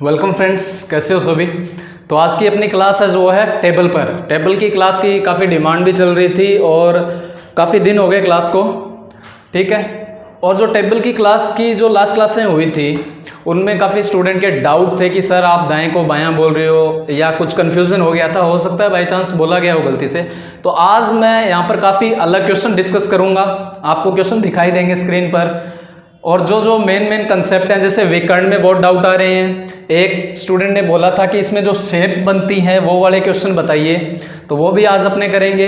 Welcome friends, कैसे हो सभी। तो आज की अपनी क्लास है जो है टेबल पर। टेबल की क्लास की काफ़ी डिमांड भी चल रही थी और काफ़ी दिन हो गए क्लास को, ठीक है। और जो टेबल की क्लास की जो लास्ट क्लासें हुई थी उनमें काफ़ी स्टूडेंट के डाउट थे कि सर आप दाएं को बायां बोल रहे हो, या कुछ कन्फ्यूज़न हो गया था, हो सकता है बाई चांस बोला गया हो गलती से। तो आज मैं यहाँ पर काफ़ी अलग क्वेश्चन डिस्कस करूँगा, आपको क्वेश्चन दिखाई देंगे स्क्रीन पर। और जो मेन कंसेप्ट हैं, जैसे विकर्ण में बहुत डाउट आ रहे हैं। एक स्टूडेंट ने बोला था कि इसमें जो शेप बनती है वो वाले क्वेश्चन बताइए, तो वो भी आज अपने करेंगे।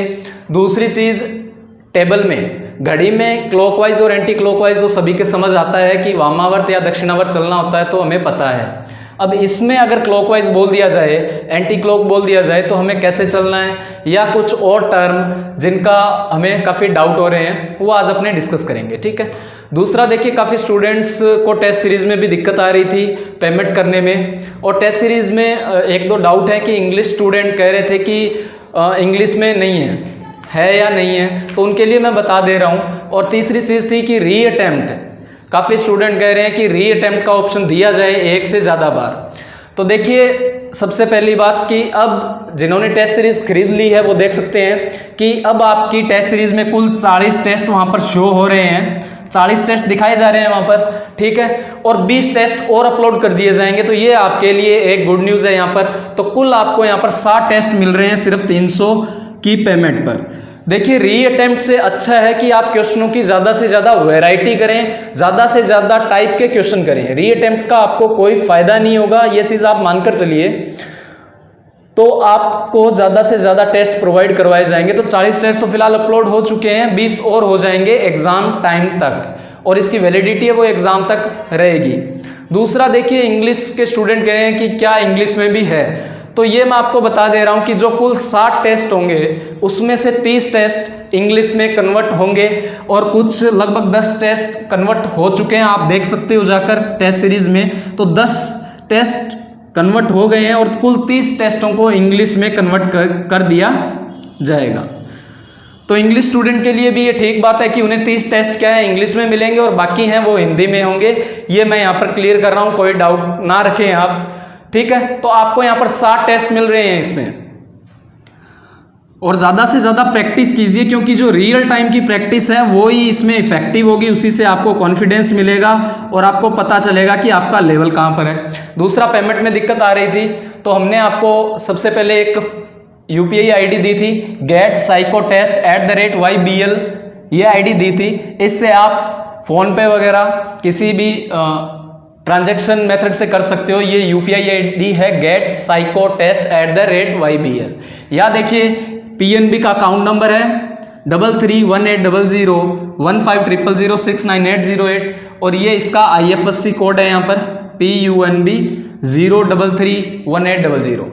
दूसरी चीज़, टेबल में घड़ी में क्लॉकवाइज और एंटी क्लॉकवाइज तो सभी के समझ आता है कि वामावर्त या दक्षिणावर्त चलना होता है, तो हमें पता है। अब इसमें अगर क्लॉकवाइज बोल दिया जाए, एंटी क्लॉक बोल दिया जाए, तो हमें कैसे चलना है, या कुछ और टर्म जिनका हमें काफ़ी डाउट हो रहे हैं, वो आज अपने डिस्कस करेंगे, ठीक है। दूसरा देखिए, काफ़ी स्टूडेंट्स को टेस्ट सीरीज़ में भी दिक्कत आ रही थी पेमेंट करने में, और टेस्ट सीरीज़ में एक दो डाउट है कि इंग्लिश स्टूडेंट कह रहे थे कि इंग्लिश में नहीं है या नहीं है, तो उनके लिए मैं बता दे रहा हूँ। और तीसरी चीज़ थी कि री अटैम्प्ट, काफ़ी स्टूडेंट कह रहे हैं कि री अटैम्प्ट का ऑप्शन दिया जाए एक से ज़्यादा बार। तो देखिए, सबसे पहली बात कि अब जिन्होंने टेस्ट सीरीज़ खरीद ली है वो देख सकते हैं कि अब आपकी टेस्ट सीरीज़ में कुल 40 टेस्ट वहाँ पर शो हो रहे हैं, 40 टेस्ट दिखाए जा रहे हैं वहाँ पर, ठीक है। और 20 टेस्ट और अपलोड कर दिए जाएंगे, तो ये आपके लिए एक गुड न्यूज़ है यहाँ पर। तो कुल आपको यहाँ पर 60 टेस्ट मिल रहे हैं सिर्फ 300 की पेमेंट पर। देखिए, री अटेम्प्ट से अच्छा है कि आप क्वेश्चनों की ज़्यादा से ज़्यादा वैरायटी करें, ज़्यादा से ज़्यादा टाइप के क्वेश्चन करें। री अटेम्प्ट का आपको कोई फ़ायदा नहीं होगा, ये चीज़ आप मानकर चलिए। तो आपको ज़्यादा से ज़्यादा टेस्ट प्रोवाइड करवाए जाएंगे। तो 40 टेस्ट तो फिलहाल अपलोड हो चुके हैं, 20 और हो जाएंगे एग्ज़ाम टाइम तक, और इसकी वैलिडिटी है वो एग्ज़ाम तक रहेगी। दूसरा देखिए, इंग्लिश के स्टूडेंट कह रहे हैं कि क्या इंग्लिश में भी है, तो ये मैं आपको बता दे रहा हूँ कि जो कुल 60 टेस्ट होंगे उसमें से 30 टेस्ट इंग्लिश में कन्वर्ट होंगे, और कुछ लगभग 10 टेस्ट कन्वर्ट हो चुके हैं। आप देख सकते हो जाकर टेस्ट सीरीज़ में, तो 10 टेस्ट कन्वर्ट हो गए हैं और कुल 30 टेस्टों को इंग्लिश में कन्वर्ट कर दिया जाएगा। तो इंग्लिश स्टूडेंट के लिए भी ये ठीक बात है कि उन्हें 30 टेस्ट क्या है इंग्लिश में मिलेंगे और बाकी हैं वो हिंदी में होंगे। ये मैं यहाँ पर क्लियर कर रहा हूँ, कोई डाउट ना रखें आप, ठीक है। तो आपको यहाँ पर 60 टेस्ट मिल रहे हैं इसमें, और ज़्यादा से ज़्यादा प्रैक्टिस कीजिए, क्योंकि जो रियल टाइम की प्रैक्टिस है वो ही इसमें इफेक्टिव होगी। उसी से आपको कॉन्फिडेंस मिलेगा और आपको पता चलेगा कि आपका लेवल कहाँ पर है। दूसरा, पेमेंट में दिक्कत आ रही थी, तो हमने आपको सबसे पहले एक UPI ID दी थी, getpsychotest@YBL, ये ID दी थी। इससे आप फ़ोन पे वगैरह किसी भी ट्रांजैक्शन मेथड से कर सकते हो। ये UPI ID है getpsychotest@YBL। या देखिए, PNB का अकाउंट नंबर है 3318001500069808, और ये इसका IFSC कोड है यहाँ पर PUNB 0331800,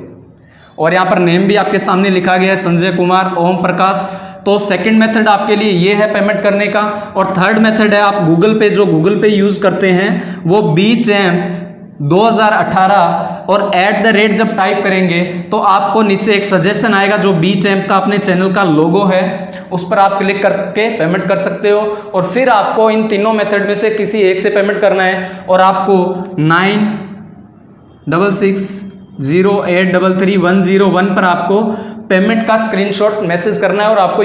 और यहाँ पर नेम भी आपके सामने लिखा गया है, संजय कुमार ओम प्रकाश। तो सेकंड मेथड आपके लिए ये है पेमेंट करने का। और थर्ड मेथड है, आप गूगल पे, जो गूगल पे यूज़ करते हैं वो BChamp 2018 और @ जब टाइप करेंगे तो आपको नीचे एक सजेशन आएगा जो BChamp का अपने चैनल का लोगो है, उस पर आप क्लिक करके पेमेंट कर सकते हो। और फिर आपको इन तीनों मेथड में से किसी एक से पेमेंट करना है, और आपको 9660833101 पर आपको पेमेंट का स्क्रीनशॉट मैसेज करना है, और आपको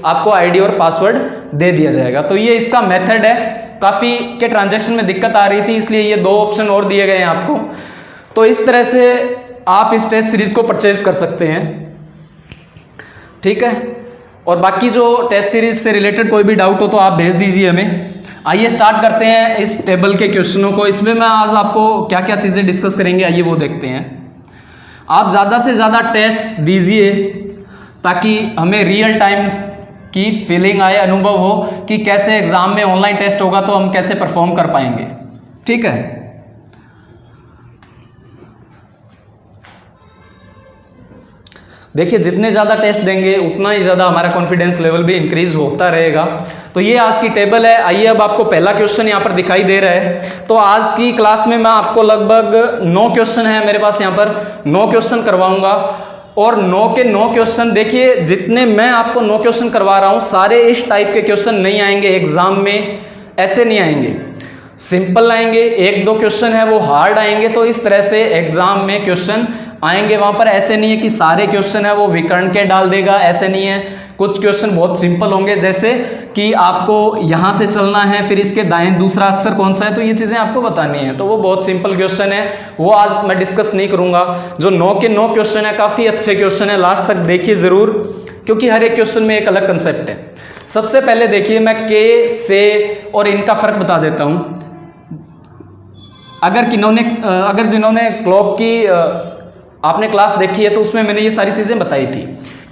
आपको ID और पासवर्ड दे दिया जाएगा। तो ये इसका मेथड है। काफ़ी के ट्रांजैक्शन में दिक्कत आ रही थी, इसलिए ये 2 ऑप्शन और दिए गए हैं आपको। तो इस तरह से आप इस टेस्ट सीरीज़ को परचेज कर सकते हैं, ठीक है। और बाकी जो टेस्ट सीरीज से रिलेटेड कोई भी डाउट हो तो आप भेज दीजिए हमें। आइए स्टार्ट करते हैं इस टेबल के क्वेश्चनों को। इसमें मैं आज आपको क्या क्या चीज़ें डिस्कस करेंगे, आइए वो देखते हैं। आप ज़्यादा से ज़्यादा टेस्ट दीजिए ताकि हमें रियल टाइम की फीलिंग आए, अनुभव हो कि कैसे एग्ज़ाम में ऑनलाइन टेस्ट होगा तो हम कैसे परफॉर्म कर पाएंगे, ठीक है। देखिए, जितने ज़्यादा टेस्ट देंगे उतना ही ज़्यादा हमारा कॉन्फिडेंस लेवल भी इंक्रीज होता रहेगा। तो ये आज की टेबल है। आइए, अब आपको पहला क्वेश्चन यहाँ पर दिखाई दे रहा है। तो आज की क्लास में मैं आपको लगभग 9 क्वेश्चन है मेरे पास, यहाँ पर 9 क्वेश्चन करवाऊंगा, और 9 के 9 क्वेश्चन देखिए, जितने मैं आपको 9 क्वेश्चन करवा रहा हूँ सारे इस टाइप के क्वेश्चन नहीं आएंगे एग्जाम में, ऐसे नहीं आएंगे। सिंपल आएंगे, एक दो क्वेश्चन है वो हार्ड आएंगे। तो इस तरह से एग्जाम में क्वेश्चन आएंगे। वहां पर ऐसे नहीं है कि सारे क्वेश्चन है वो विकर्ण के डाल देगा, ऐसे नहीं है। कुछ क्वेश्चन बहुत सिंपल होंगे, जैसे कि आपको यहां से चलना है, फिर इसके दाएं दूसरा अक्षर कौन सा है, तो ये चीजें आपको बतानी है। तो वो बहुत सिंपल क्वेश्चन है, वो आज मैं डिस्कस नहीं करूंगा। जो 9 के 9 क्वेश्चन है काफी अच्छे क्वेश्चन है, लास्ट तक देखिए जरूर, क्योंकि हर एक क्वेश्चन में एक अलग कंसेप्ट है। सबसे पहले देखिए, मैं के, से और इनका फर्क बता देता हूं। अगर जिन्होंने क्लॉक की आपने क्लास देखी है तो उसमें मैंने ये सारी चीजें बताई थी।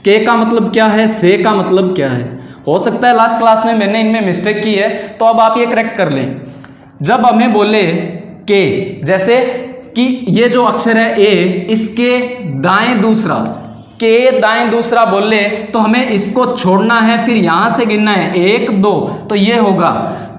के का मतलब क्या है, से का मतलब क्या है। हो सकता है लास्ट क्लास में मैंने इनमें मिस्टेक की है, तो अब आप ये करेक्ट कर लें। जब हमें बोले के, जैसे कि ये जो अक्षर है ए, इसके दाएं दूसरा, के दाएं दूसरा बोले तो हमें इसको छोड़ना है, फिर यहां से गिनना है 1 2, तो ये होगा।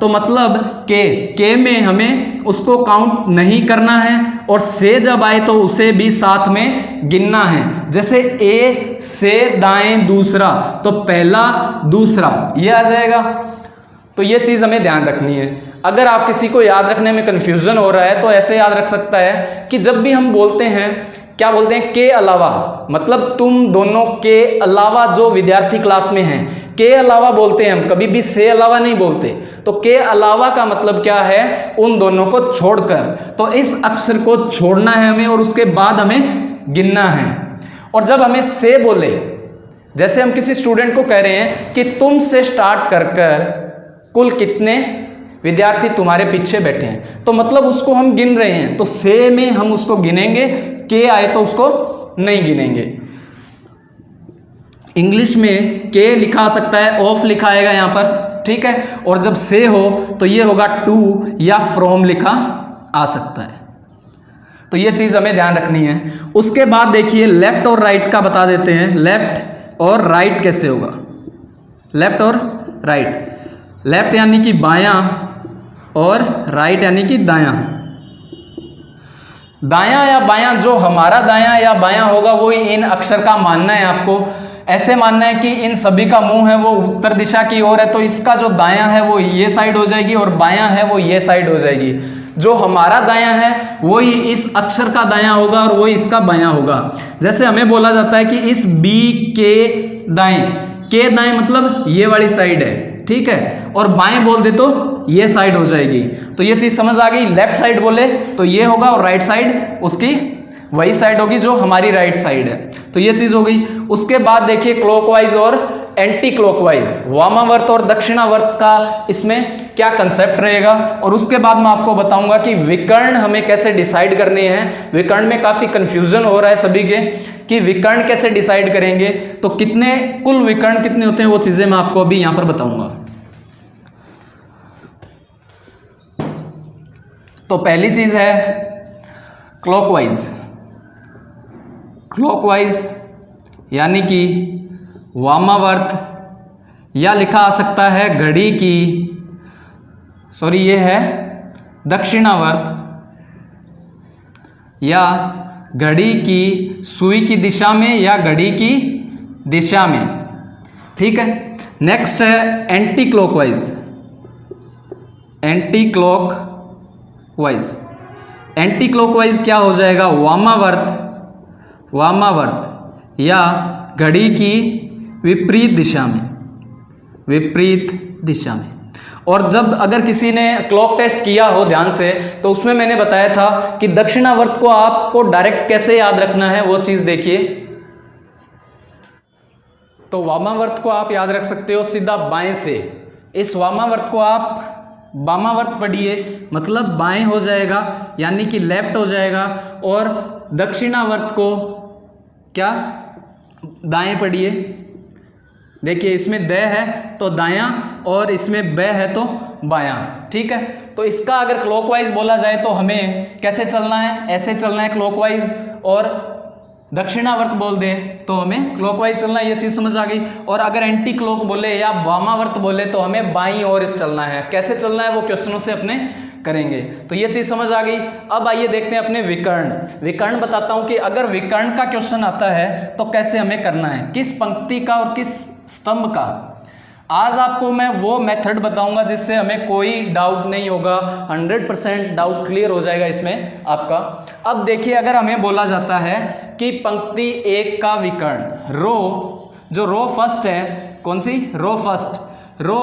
तो मतलब के में हमें उसको काउंट नहीं करना है, और से जब आए तो उसे भी साथ में गिनना है। जैसे ए से दाएं दूसरा, तो पहला दूसरा ये आ जाएगा। तो ये चीज हमें ध्यान रखनी है। अगर आप किसी को याद रखने में कंफ्यूजन हो रहा है तो ऐसे याद रख सकता है कि जब भी हम बोलते हैं, क्या बोलते हैं, के अलावा, मतलब तुम दोनों के अलावा जो विद्यार्थी क्लास में हैं, के अलावा बोलते हैं हम, कभी भी से अलावा नहीं बोलते। तो के अलावा का मतलब क्या है, उन दोनों को छोड़कर। तो इस अक्षर को छोड़ना है हमें, और उसके बाद हमें गिनना है। और जब हमें से बोले, जैसे हम किसी स्टूडेंट को कह रहे हैं कि तुम से स्टार्ट कर कुल कितने विद्यार्थी तुम्हारे पीछे बैठे हैं, तो मतलब उसको हम गिन रहे हैं। तो से में हम उसको गिनेंगे, के आए तो उसको नहीं गिनेंगे। इंग्लिश में के लिखा आ सकता है, ऑफ लिखा आएगा यहां पर, ठीक है। और जब से हो तो ये होगा टू या फ्रॉम लिखा आ सकता है। तो ये चीज हमें ध्यान रखनी है। उसके बाद देखिए, लेफ्ट और राइट का बता देते हैं। लेफ्ट और राइट कैसे होगा, लेफ्ट और राइट। लेफ्ट यानी कि बायां, और राइट यानी कि दायां। दायां या बायां, जो हमारा दायां या बायां होगा वही इन अक्षर का मानना है। आपको ऐसे मानना है कि इन सभी का मुंह है वो उत्तर दिशा की ओर है, तो इसका जो दायां है वो ये साइड हो जाएगी, और बायां है वो ये साइड हो जाएगी। जो हमारा दायां है वही इस अक्षर का दायां होगा, और वही इसका बायां होगा। जैसे हमें बोला जाता है कि इस बी के दाएं, के दाएं मतलब ये वाली साइड है, ठीक है, और बाएं बोल दे तो ये साइड हो जाएगी। तो ये चीज समझ आ गई। लेफ्ट साइड बोले तो ये होगा, और राइट साइड उसकी वही साइड होगी जो हमारी राइट साइड है। तो ये चीज हो गई। उसके बाद देखिए, क्लॉकवाइज और एंटी क्लॉकवाइज, वामावर्त और दक्षिणावर्त का इसमें क्या कंसेप्ट रहेगा। और उसके बाद मैं आपको बताऊंगा कि विकर्ण हमें कैसे डिसाइड करने हैं। विकर्ण में काफी कंफ्यूजन हो रहा है सभी के कि विकर्ण कैसे डिसाइड करेंगे, तो कितने कुल विकर्ण कितने होते हैं वो चीजें मैं आपको अभी यहां पर बताऊंगा। तो पहली चीज है क्लॉकवाइज। क्लॉकवाइज यानी कि वामावर्त, या लिखा आ सकता है घड़ी की, सॉरी ये है दक्षिणावर्त, या घड़ी की सुई की दिशा में, या घड़ी की दिशा में, ठीक है। नेक्स्ट है anti clockwise. Anti clockwise, anti clockwise क्या हो जाएगा, वामावर्त, वामावर्त या घड़ी की विपरीत दिशा में, विपरीत दिशा में। और जब अगर किसी ने क्लॉक टेस्ट किया हो ध्यान से, तो उसमें मैंने बताया था कि दक्षिणावर्त को आपको डायरेक्ट कैसे याद रखना है, वो चीज देखिए। तो वामावर्त को आप याद रख सकते हो सीधा बाएं से। इस वामावर्त को आप वामावर्त पढ़िए, मतलब बाएं हो जाएगा, यानी कि लेफ्ट हो जाएगा। और दक्षिणावर्त को क्या, दाएं पढ़िए। देखिए इसमें द है तो दायां, और इसमें ब है तो बायां, ठीक है। तो इसका अगर क्लॉकवाइज बोला जाए तो हमें कैसे चलना है, ऐसे चलना है क्लॉकवाइज, और दक्षिणावर्त बोल दे तो हमें क्लॉकवाइज चलना है। ये चीज समझ आ गई। और अगर एंटी क्लॉक बोले या वामावर्त बोले तो हमें बाईं ओर चलना है। कैसे चलना है वो क्वेश्चनों से अपने करेंगे। तो ये चीज समझ आ गई। अब आइए देखते हैं अपने विकर्ण। विकर्ण बताता हूं कि अगर विकर्ण का क्वेश्चन आता है तो कैसे हमें करना है, किस पंक्ति का और किस स्तंभ का। आज आपको मैं वो मेथड बताऊंगा जिससे हमें कोई डाउट नहीं होगा, 100% डाउट क्लियर हो जाएगा इसमें आपका। अब देखिए, अगर हमें बोला जाता है कि पंक्ति 1 का विकर्ण, जो रो फर्स्ट है, कौन सी रो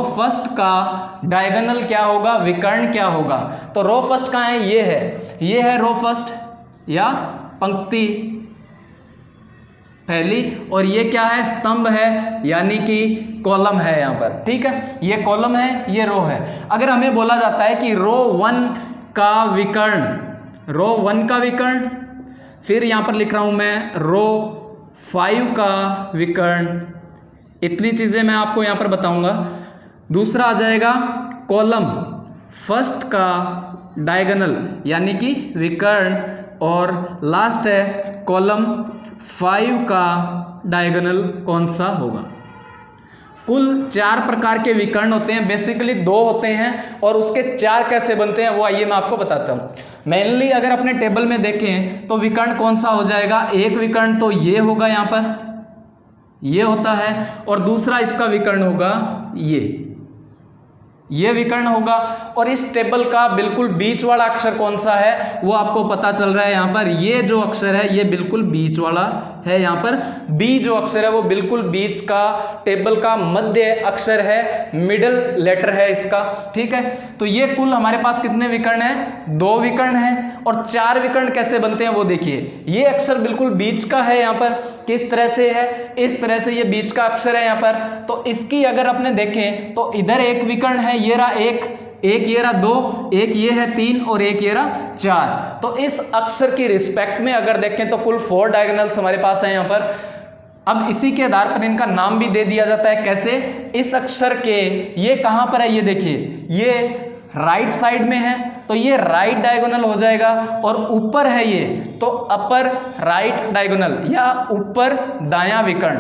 फर्स्ट का डायगोनल क्या होगा, विकर्ण क्या होगा। तो रो फर्स्ट कहाँ है, ये है रो फर्स्ट या पंक्ति पहली, और ये क्या है, स्तंभ है, यानी कि कॉलम है यहाँ पर। ठीक है, ये कॉलम है, ये रो है। अगर हमें बोला जाता है कि रो 1 का विकर्ण, फिर यहाँ पर लिख रहा हूँ मैं रो 5 का विकर्ण, इतनी चीज़ें मैं आपको यहाँ पर बताऊँगा। दूसरा आ जाएगा कॉलम फर्स्ट का डायगोनल यानी कि विकर्ण, और लास्ट है कॉलम 5 का डायगोनल कौन सा होगा। कुल 4 प्रकार के विकर्ण होते हैं, बेसिकली 2 होते हैं, और उसके 4 कैसे बनते हैं वो आइए मैं आपको बताता हूँ। मेनली अगर अपने टेबल में देखें तो विकर्ण कौन सा हो जाएगा, एक विकर्ण तो ये होगा, यहाँ पर ये होता है, और दूसरा इसका विकर्ण होगा ये विकर्ण होगा। और इस टेबल का बिल्कुल बीच वाला अक्षर कौन सा है वो आपको पता चल रहा है यहाँ पर, ये जो अक्षर है ये बिल्कुल बीच वाला है। यहाँ पर बी जो अक्षर है वो बिल्कुल बीच का, टेबल का मध्य अक्षर है, मिडल लेटर है इसका। ठीक है, तो ये कुल हमारे पास कितने विकर्ण हैं, 2 विकर्ण हैं। और 4 विकर्ण कैसे बनते हैं वो देखिए, ये अक्षर बिल्कुल बीच का है, यहाँ पर किस तरह से है, इस तरह से ये बीच का अक्षर है यहाँ पर। तो इसकी अगर अपने देखें तो इधर एक विकर्ण है, ये रहा एक ये रहा 2, एक ये है 3 और एक ये रहा 4। तो इस अक्षर की रिस्पेक्ट में अगर देखें तो कुल 4 डायगोनल्स हमारे पास हैं यहाँ पर। अब इसी के आधार पर इनका नाम भी दे दिया जाता है, कैसे, इस अक्षर के ये कहां पर है, ये देखिए ये राइट साइड में है तो ये राइट डायगोनल हो जाएगा, और ऊपर है ये तो अपर राइट डायगोनल या ऊपर दायां विकर्ण।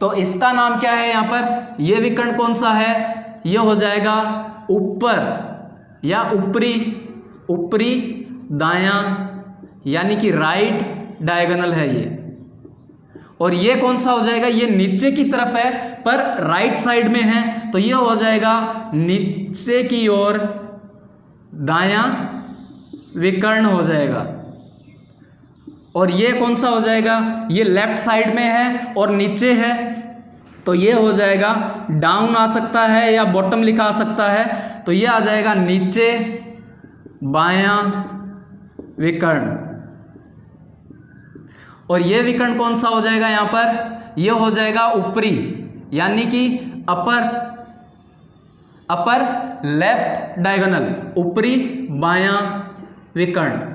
तो इसका नाम क्या है यहाँ पर, ये विकर्ण कौन सा है, ये हो जाएगा ऊपर या ऊपरी दायां यानी कि राइट डायगोनल है ये। और ये कौन सा हो जाएगा, ये नीचे की तरफ है पर राइट साइड में है तो ये हो जाएगा नीचे की ओर दायां विकर्ण हो जाएगा। और ये कौन सा हो जाएगा, ये लेफ्ट साइड में है और नीचे है तो ये हो जाएगा, डाउन आ सकता है या बॉटम लिखा आ सकता है, तो ये आ जाएगा नीचे बायां विकर्ण। और ये विकर्ण कौन सा हो जाएगा यहाँ पर, ये हो जाएगा ऊपरी यानी कि अपर लेफ्ट डायगोनल, ऊपरी बायां विकर्ण।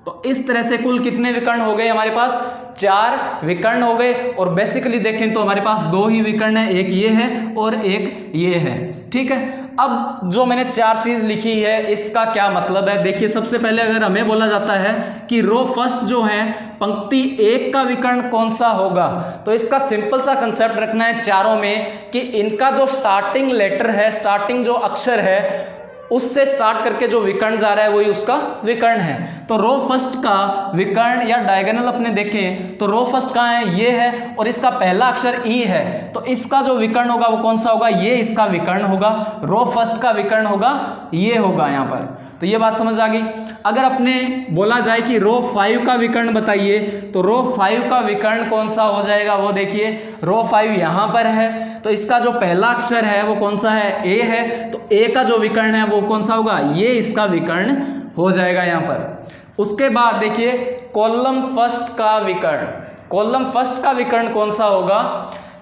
तो इस तरह से कुल कितने विकर्ण हो गए हमारे पास, 4 विकर्ण हो गए। और बेसिकली देखें तो हमारे पास 2 ही विकर्ण है, एक ये है और एक ये है। ठीक है, अब जो मैंने 4 चीज लिखी है इसका क्या मतलब है, देखिए सबसे पहले अगर हमें बोला जाता है कि रो फर्स्ट जो है पंक्ति 1 का विकर्ण कौन सा होगा, तो इसका सिंपल सा कंसेप्ट रखना है चारों में कि इनका जो स्टार्टिंग लेटर है, स्टार्टिंग जो अक्षर है उससे स्टार्ट करके जो विकर्ण जा रहा है वही उसका विकर्ण है। तो रो फर्स्ट का विकर्ण या डायगोनल अपने देखें तो रो फर्स्ट कहाँ है, ये है, और इसका पहला अक्षर ई है तो इसका जो विकर्ण होगा वो कौन सा होगा, ये इसका विकर्ण होगा। रो फर्स्ट का विकर्ण होगा ये होगा यहाँ पर। तो ये बात समझ आ गई। अगर अपने बोला जाए कि रो 5 का विकर्ण बताइए तो रो 5 का विकर्ण कौन सा हो जाएगा, वो देखिए रो 5 यहाँ पर है तो इसका जो पहला अक्षर है वो कौन सा है, ए है, तो ए का जो विकर्ण है वो कौन सा होगा, ये इसका विकर्ण हो जाएगा यहाँ पर। उसके बाद देखिए कॉलम फर्स्ट का विकर्ण, कॉलम फर्स्ट का विकर्ण कौन सा होगा,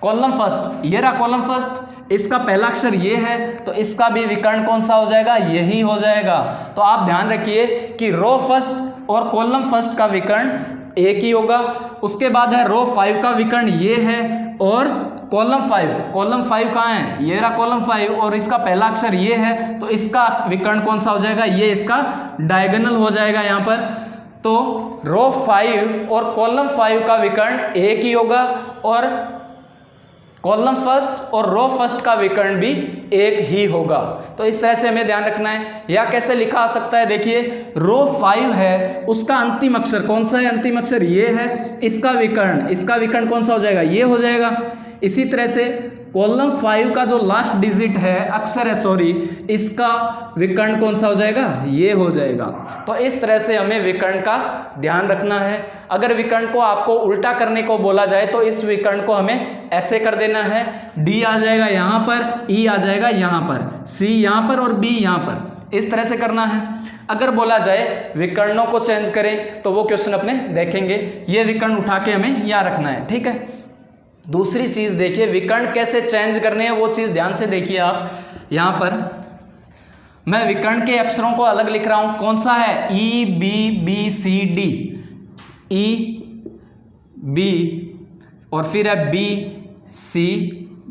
कॉलम फर्स्ट, ये रहा कॉलम फर्स्ट, इसका पहला अक्षर ये है तो इसका भी विकर्ण कौन सा हो जाएगा, यही हो जाएगा। तो आप ध्यान रखिए कि रो फर्स्ट और कॉलम फर्स्ट का विकर्ण एक ही होगा। उसके बाद है रो 5 का विकर्ण ये है और कॉलम 5 कहाँ है, ये रहा कॉलम 5 और इसका पहला अक्षर ये है तो इसका विकर्ण कौन सा हो जाएगा, ये इसका डायगोनल हो जाएगा यहाँ पर। तो रो 5 और कॉलम 5 का विकर्ण एक ही होगा और कॉलम फर्स्ट और रो फर्स्ट का विकर्ण भी एक ही होगा। तो इस तरह से हमें ध्यान रखना है। या कैसे लिखा आ सकता है, देखिए रो 5 है उसका अंतिम अक्षर कौन सा है, अंतिम अक्षर ये है, इसका विकर्ण कौन सा हो जाएगा, ये हो जाएगा। इसी तरह से कॉलम 5 का जो लास्ट डिजिट है, अक्षर है सॉरी, इसका विकर्ण कौन सा हो जाएगा, ये हो जाएगा। तो इस तरह से हमें विकर्ण का ध्यान रखना है। अगर विकर्ण को आपको उल्टा करने को बोला जाए तो इस विकर्ण को हमें ऐसे कर देना है, डी आ जाएगा यहाँ पर, ई आ जाएगा यहाँ पर, सी यहाँ पर और बी यहाँ पर, इस तरह से करना है। अगर बोला जाए विकर्णों को चेंज करें तो वो क्वेश्चन अपने देखेंगे, ये विकर्ण उठा के हमें यहाँ रखना है, ठीक है। दूसरी चीज देखिए विकर्ण कैसे चेंज करने हैं, वो चीज ध्यान से देखिए आप। यहाँ पर मैं विकर्ण के अक्षरों को अलग लिख रहा हूं, कौन सा है, E B B C D, E B और फिर है बी सी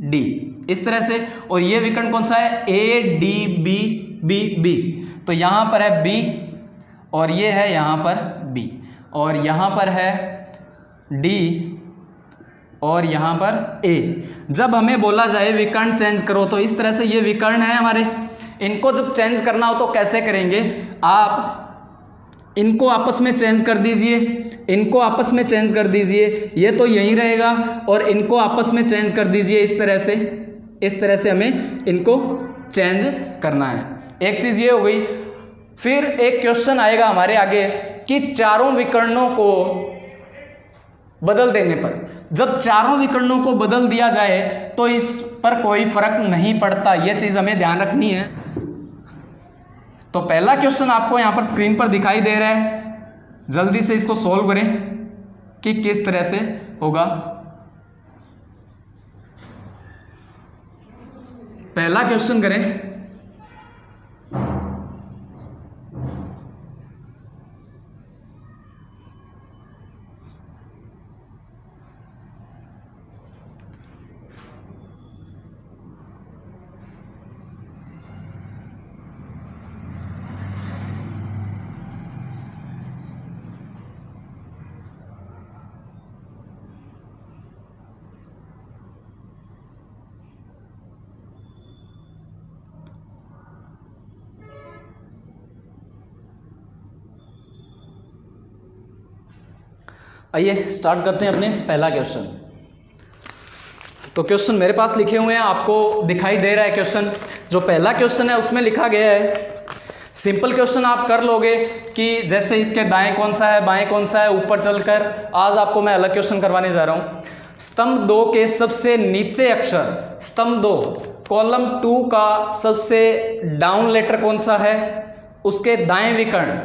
डी, इस तरह से। और ये विकर्ण कौन सा है, A D B B B, तो यहां पर है बी और ये है यहां पर बी, और यहां पर है डी और यहाँ पर ए। जब हमें बोला जाए विकर्ण चेंज करो तो इस तरह से ये विकर्ण है हमारे, इनको जब चेंज करना हो तो कैसे करेंगे, आप इनको आपस में चेंज कर दीजिए, इनको आपस में चेंज कर दीजिए, ये तो यहीं रहेगा, और इनको आपस में चेंज कर दीजिए इस तरह से हमें इनको चेंज करना है। एक चीज़ ये हो गई। फिर एक क्वेश्चन आएगा हमारे आगे कि चारों विकर्णों को बदल देने पर, जब चारों विकर्णों को बदल दिया जाए तो इस पर कोई फर्क नहीं पड़ता, यह चीज हमें ध्यान रखनी है। तो पहला क्वेश्चन आपको यहां पर स्क्रीन पर दिखाई दे रहा है, जल्दी से इसको सॉल्व करें कि किस तरह से होगा। पहला क्वेश्चन करें, आइए स्टार्ट करते हैं अपने पहला क्वेश्चन। तो क्वेश्चन मेरे पास लिखे हुए हैं, आपको दिखाई दे रहा है क्वेश्चन। जो पहला क्वेश्चन है उसमें लिखा गया है, सिंपल क्वेश्चन आप कर लोगे कि जैसे इसके दाएं कौन सा है बाएं कौन सा है, ऊपर चलकर। आज आपको मैं अलग क्वेश्चन करवाने जा रहा हूं। स्तंभ 2 के सबसे नीचे अक्षर, स्तंभ 2 कॉलम 2 का सबसे डाउन लेटर कौन सा है, उसके दाएं विकर्ण।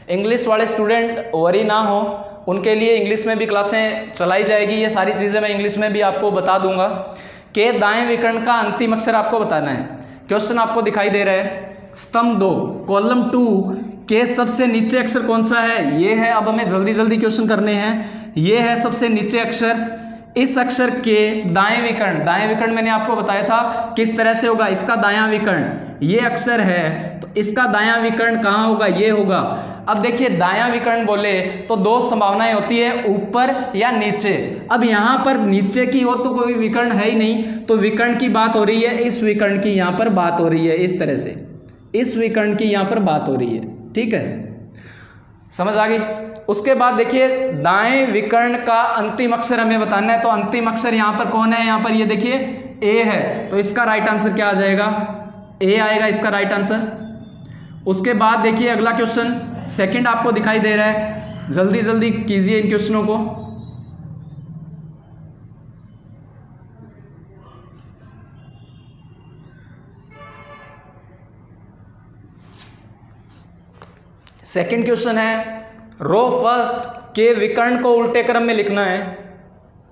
इंग्लिश वाले स्टूडेंट वरी ना हो, उनके लिए इंग्लिश में भी क्लासें चलाई जाएगी, ये सारी चीज़ें मैं इंग्लिश में भी आपको बता दूंगा। के दाएं विकर्ण का अंतिम अक्षर आपको बताना है। क्वेश्चन आपको दिखाई दे रहा है, स्तंभ 2 कॉलम 2 के सबसे नीचे अक्षर कौन सा है, ये है। अब हमें जल्दी जल्दी क्वेश्चन करने हैं। ये है सबसे नीचे अक्षर, इस अक्षर के दाएं विकर्ण, दाएं विकर्ण मैंने आपको बताया था किस तरह से होगा, इसका दायां विकर्ण ये अक्षर है, तो इसका दायां विकर्ण कहाँ होगा, ये होगा। अब देखिए दायां विकर्ण बोले तो दो संभावनाएं होती है, ऊपर या नीचे। अब यहाँ पर नीचे की ओर तो कोई विकर्ण है ही नहीं, तो विकर्ण की बात हो रही है, इस विकर्ण की यहाँ पर बात हो रही है, इस तरह से इस विकर्ण की यहाँ पर बात हो रही है, ठीक है, समझ आ गई। उसके बाद देखिए दाएं विकर्ण का अंतिम अक्षर हमें बताना है, तो अंतिम अक्षर यहाँ पर कौन है, यहाँ पर ये देखिए ए है, तो इसका राइट आंसर क्या आ जाएगा, ए आएगा इसका राइट आंसर। उसके बाद देखिए अगला क्वेश्चन सेकंड आपको दिखाई दे रहा है, जल्दी जल्दी कीजिए इन क्वेश्चनों को। सेकंड क्वेश्चन है, रो फर्स्ट के विकर्ण को उल्टे क्रम में लिखना है,